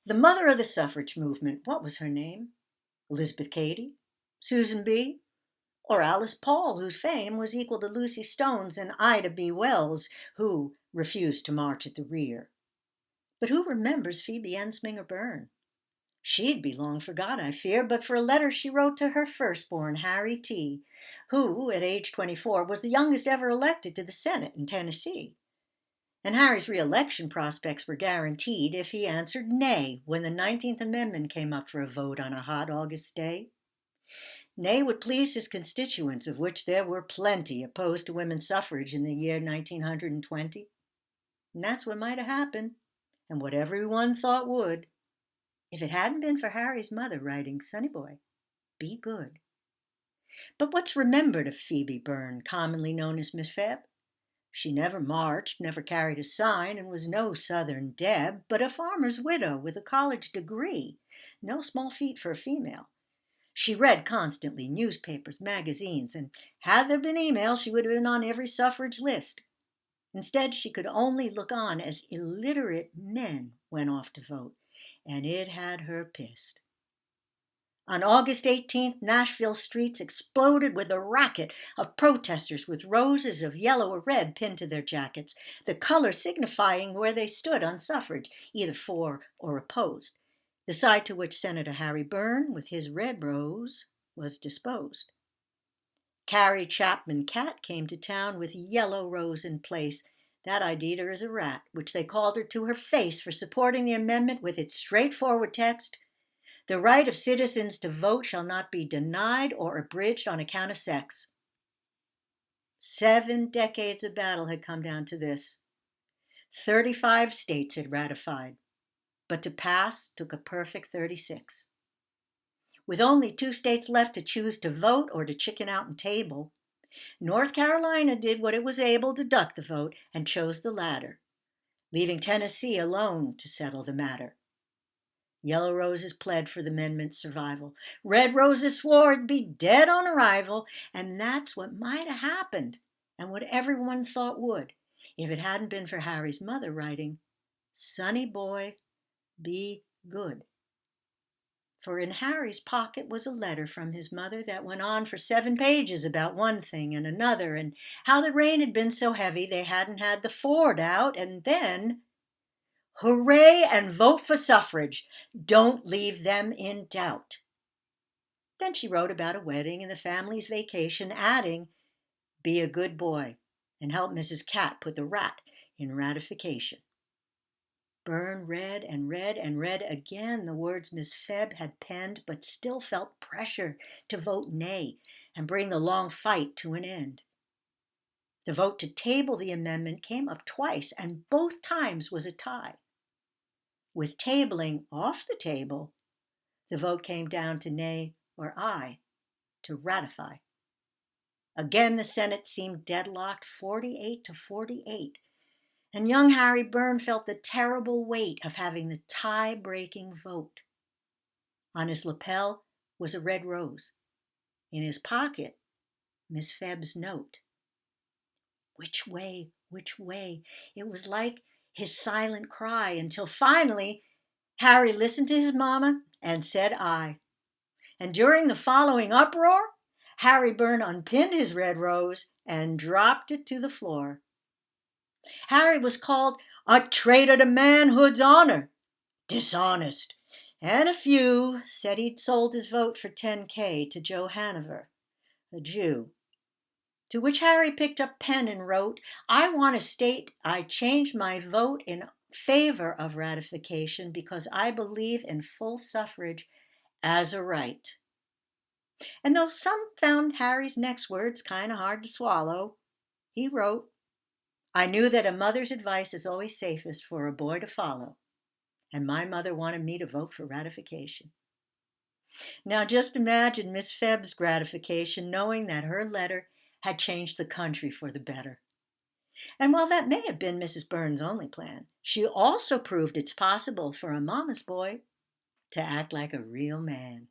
The mother of the suffrage movement, what was her name? Elizabeth Cady? Susan B? Or Alice Paul, whose fame was equal to Lucy Stone's and Ida B. Wells, who refused to march at the rear? But who remembers Phoebe Ensminger Byrne? She'd be long forgot, I fear, but for a letter she wrote to her firstborn, Harry T., who, at age 24, was the youngest ever elected to the Senate in Tennessee. And Harry's re-election prospects were guaranteed if he answered nay when the 19th Amendment came up for a vote on a hot August day. Nay would please his constituents, of which there were plenty opposed to women's suffrage in the year 1920. And that's what might have happened, and what everyone thought would, if it hadn't been for Harry's mother writing, "Sonny boy, be good." But what's remembered of Phoebe Byrne, commonly known as Miss Febb? She never marched, never carried a sign, and was no Southern Deb, but a farmer's widow with a college degree, no small feat for a female. She read constantly, newspapers, magazines, and had there been email, she would have been on every suffrage list. Instead, she could only look on as illiterate men went off to vote, and it had her pissed. On August 18th, Nashville streets exploded with a racket of protesters with roses of yellow or red pinned to their jackets, the color signifying where they stood on suffrage, either for or opposed, the side to which Senator Harry Byrne, with his red rose, was disposed. Carrie Chapman Catt came to town with yellow rose in place. That ID'd her as a rat, which they called her to her face for supporting the amendment with its straightforward text, "The right of citizens to vote shall not be denied or abridged on account of sex." 7 decades of battle had come down to this. 35 states had ratified, but to pass took a perfect 36. With only 2 states left to choose to vote or to chicken out and table, North Carolina did what it was able to duck the vote and chose the latter, leaving Tennessee alone to settle the matter. Yellow roses pled for the amendment's survival. Red roses swore it'd be dead on arrival, and that's what might have happened, and what everyone thought would, if it hadn't been for Harry's mother writing, "Sonny boy, be good." For in Harry's pocket was a letter from his mother that went on for 7 pages about one thing and another, and how the rain had been so heavy they hadn't had the ford out, and then, "Hooray and vote for suffrage. Don't leave them in doubt." Then she wrote about a wedding and the family's vacation, adding, "Be a good boy and help Mrs. Catt put the rat in ratification." Byrne read and read and read again the words Miss Febb had penned, but still felt pressure to vote nay and bring the long fight to an end. The vote to table the amendment came up twice, and both times was a tie. With tabling off the table, the vote came down to nay or aye to ratify. Again, the Senate seemed deadlocked 48 to 48, and young Harry Byrne felt the terrible weight of having the tie-breaking vote. On his lapel was a red rose. In his pocket, Miss Febb's note. Which way, which way? It was like his silent cry, until finally Harry listened to his mama and said aye. And during the following uproar, Harry Byrne unpinned his red rose and dropped it to the floor. Harry was called a traitor to manhood's honor, dishonest, and a few said he'd sold his vote for $10K to Joe Hanover, a Jew. To which Harry picked up pen and wrote, "I want to state I changed my vote in favor of ratification because I believe in full suffrage as a right." And though some found Harry's next words kind of hard to swallow, he wrote, "I knew that a mother's advice is always safest for a boy to follow, and my mother wanted me to vote for ratification." Now just imagine Miss Febb's gratification knowing that her letter had changed the country for the better. And while that may have been Mrs. Byrne's only plan, she also proved it's possible for a mama's boy to act like a real man.